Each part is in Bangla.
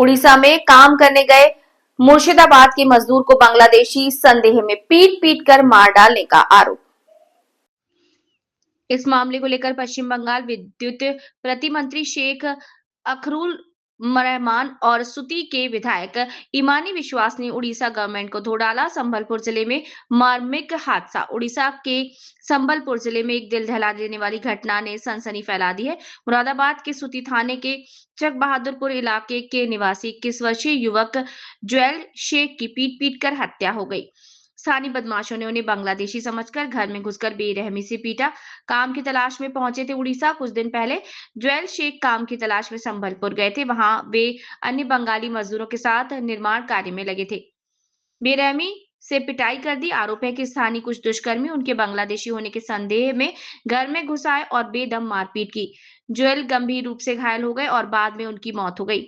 उड़ीसा में काम करने गए मुर्शिदाबाद के मजदूर को बांग्लादेशी संदेह में पीट पीट कर मार डालने का आरोप। इस मामले को लेकर पश्चिम बंगाल विद्युत प्रतिमंत्री शेख अखरुल रहमान और सुती के विधायक इमानी विश्वास ने उड़ीसा गवर्नमेंट को धो डाला। संबलपुर जिले में मार्मिक हादसा। उड़ीसा के संबलपुर जिले में एक दिल दहला देने वाली घटना ने सनसनी फैला दी है। मुरादाबाद के सुती थाने के चक बहादुरपुर इलाके के निवासी 21 वर्षीय युवक ज्वेल शेख की पीट पीट कर हत्या हो गई। स्थानीय बदमाशों ने उन्हें बांग्लादेशी समझकर घर में घुसकर बेरहमी से पीटा। काम की तलाश में पहुंचे थे उड़ीसा। कुछ दिन पहले ज्वेल शेख काम की तलाश में संबलपुर गए थे। वहां वे अन्य बंगाली मजदूरों के साथ निर्माण कार्य में लगे थे। बेरहमी से पिटाई कर दी। आरोप है कि स्थानीय कुछ दुष्कर्मी उनके बांग्लादेशी होने के संदेह में घर में घुस आए और बेदम मारपीट की। ज्वेल गंभीर रूप से घायल हो गए और बाद में उनकी मौत हो गई।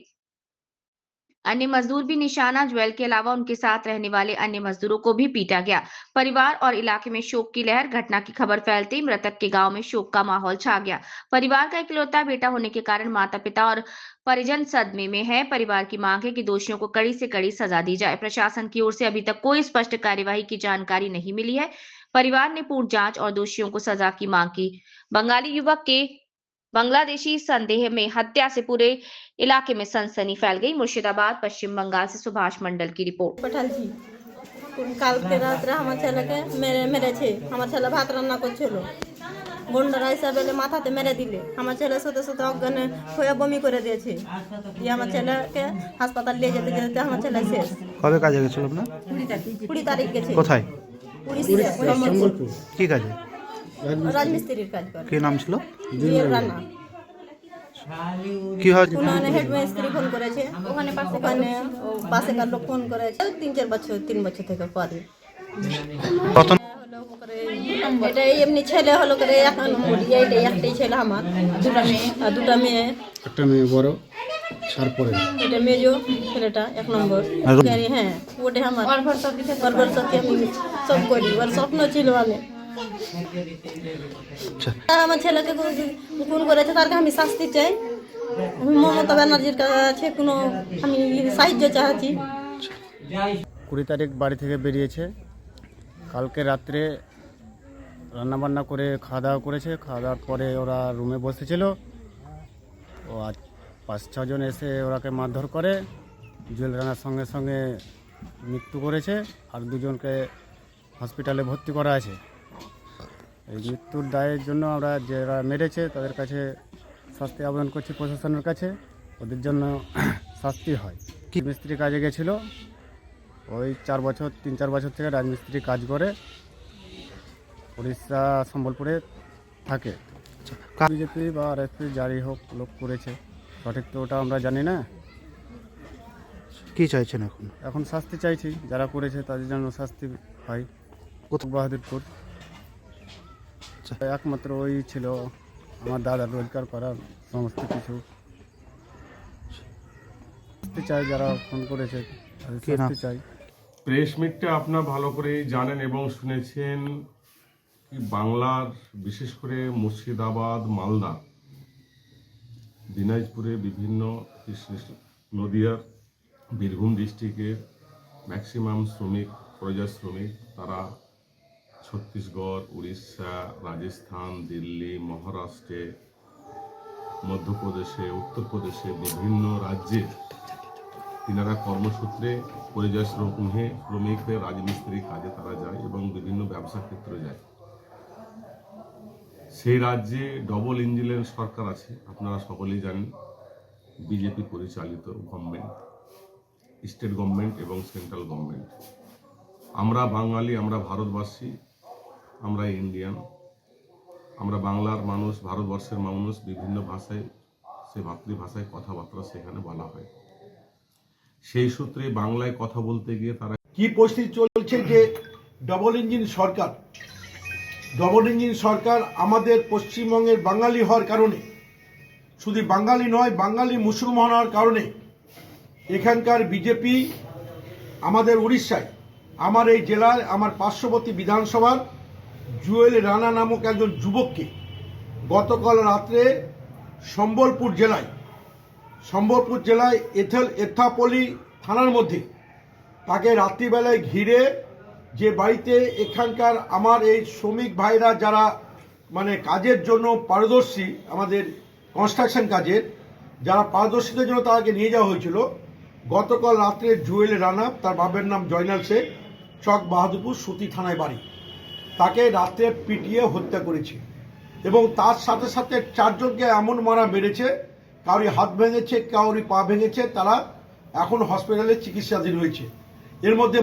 अन्य मजदूर भी निशाना। ज्वेल के अलावा उनके साथ रहने वाले अन्य मजदूरों को भी पीटा गया। परिवार और इलाके में शोक की लहर। घटना की खबर फैलते ही मृतक के गांव में शोक का माहौल छा गया। परिवार का इकलौता बेटा होने के कारण माता पिता और परिजन सदमे में है। परिवार की मांग है कि दोषियों को कड़ी से कड़ी सजा दी जाए। प्रशासन की ओर से अभी तक कोई स्पष्ट कार्यवाही की जानकारी नहीं मिली है। परिवार ने पूर्ण जांच और दोषियों को सजा की मांग की। बंगाली युवक के बांग्लादेशी संदेह में हत्या से पूरे इलाके में सनसनी फैल गई। मुर्शिदाबाद पश्चिम बंगाल से सुभाष मंडल की रिपोर्ट। পাঠালছি কালকে রাত্রে আমার ছেলেকে মেরেছে। আমার ছেলে ভাত রান্না করছিল, গুন্ডারা এসে বেলে মাথাতে মেরে দিলে। আমার ছেলে সাথে সাথে অজ্ঞান হয়ে বমি করে দিয়েছে। দিয়ে আমার ছেলেকে হাসপাতাল নিয়ে যেতে যেতে আমার ছেলে শেষ। কবে কাজে গেছিল আপনার? 20 তারিখ গেছে। কোথায়? উড়িষ্যা সম্বলপুর। কি কাজে? রাজমিস্ত্রির কাজ করে। কি নাম ছিল? জুয়েল রানা। কি হয়েছে? উনানে হেড মিস্ত্রি ফোন করেছে, ওখানে পাশেকার লোক ফোন করেছে। 3 বছর থেকে পরে কত? এটা এমনি ছেলে হলো করে 1 নম্বর। এইটাই একটাই ছেলে আমার, দুটা মেয়ে। একটা মেয়ে বড়, তারপরে এটা মেজো ছেলেটা 1 নম্বর। হ্যাঁ, ওটা আমার গর্ভবতী আমি সব করি। ওর স্বপ্ন ছিল আমি আমার ছেলেকে খুন করেছে, তারকে আমি শাস্তি চাই। আমি মমতা ব্যানার্জির কাছে কোনো আমি সাহায্য চাচ্ছি। 20 তারিখ বাড়ি থেকে বেরিয়েছে। কালকে রাত্রে রান্নাবান্না করে খাওয়া দাওয়া করেছে। খাওয়া দাওয়ার পরে ওরা রুমে বসেছিল। ও আজ 5-6 জন এসে ওরাকে মারধর করে। জুয়েল রানার সঙ্গে সঙ্গে মৃত্যু করেছে, আর 2 জনকে হসপিটালে ভর্তি করা আছে। এই মৃত্যুর দায়ের জন্য আমরা যারা মেরেছে তাদের কাছে শাস্তি আবেদন করছি প্রশাসনের কাছে, ওদের জন্য শাস্তি হয়। কি মিস্ত্রি কাজে গেছিলো, ওই 3-4 বছর থেকে রাজমিস্ত্রি কাজ করে উড়িষ্যা সম্বলপুরে থাকে। বিজেপি বা আরএসপি যারই হোক লোক করেছে, সঠিক তো ওটা আমরা জানি না। কি চাইছেন এখন? এখন শাস্তি চাইছি, যারা করেছে তাদের জন্য শাস্তি হয়। বাহাদুরপুর একমাত্র ওই ছিল আমার দাদার রোজগার করার সমস্ত কিছু। শাস্তি চাই, যারা ফোন করেছে তাদের শাস্তি চাই। প্রেস মিটটা আপনারা ভালো করে জানেন এবং শুনেছেন কি বাংলার বিশেষ করে মুর্শিদাবাদ, মালদা, দিনাজপুরে বিভিন্ন নদিয়ার, বীরভূম ডিস্ট্রিক্টের ম্যাক্সিমাম শ্রমিক, পরিযায়ী শ্রমিক, তারা ছত্তিশগড়, উড়িষ্যা, রাজস্থান, দিল্লি, মহারাষ্ট্রে, মধ্যপ্রদেশে, উত্তরপ্রদেশে, বিভিন্ন রাজ্যে তিনারা কর্মসূত্রে পরিযায়ী শ্রমিকদের রাজমিস্ত্রি কাজে তারা যায় এবং বিভিন্ন ব্যবসা ক্ষেত্রে যায়। সেই রাজ্যে ডবল ইঞ্জিনের সরকার আছে, আপনারা সকলেই জানেন। বিজেপি পরিচালিত গভর্নমেন্ট, স্টেট গভর্নমেন্ট এবং সেন্ট্রাল গভর্নমেন্ট। আমরা বাঙালি, আমরা ভারতবাসী, আমরা ইন্ডিয়ান, আমরা বাংলার মানুষ, ভারতবর্ষের মানুষ। বিভিন্ন ভাষায়, সে মাতৃভাষায় কথাবার্তা সেখানে বলা হয়। সেই সূত্রে বাংলায় কথা বলতে গিয়ে তারা কি পরিস্থিতি চলছে যে ডবল ইঞ্জিন সরকার আমাদের পশ্চিমবঙ্গের বাঙালি হওয়ার কারণে, শুধু বাঙালি নয়, বাঙালি মুসলমান হওয়ার কারণে এখানকার বিজেপি আমাদের উড়িষ্যায়, আমার এই জেলার, আমার পার্শ্ববর্তী বিধানসভার জুয়েল রানা নামক একজন যুবককে গতকাল রাত্রে সম্বলপুর জেলায় সম্বলপুর জেলায় এথাপল্লী থানার মধ্যে তাকে রাত্রিবেলায় ঘিরে যে বাড়িতে এখানকার আমার এই শ্রমিক ভাইরা যারা মানে কাজের জন্য পারদর্শী, আমাদের কনস্ট্রাকশন কাজের যারা পারদর্শীদের জন্য তাকে নিয়ে যাওয়া হয়েছিল, গতকাল রাত্রে জুয়েল রানা, তার বাবার নাম জয়নাল শেখ, চক বাহাদুরপুর সুতি থানায় বাড়ি, তাকে রাত্রে পিটিয়ে হত্যা করেছে এবং তার সাথে সাথে 4 জনকে এমন মারা মেরেছে, কাউরি হাত ভেঙেছে, কাউরি পা ভেঙেছে, তারা এখন হসপিটালে চিকিৎসাধীন হয়েছে। এর মধ্যে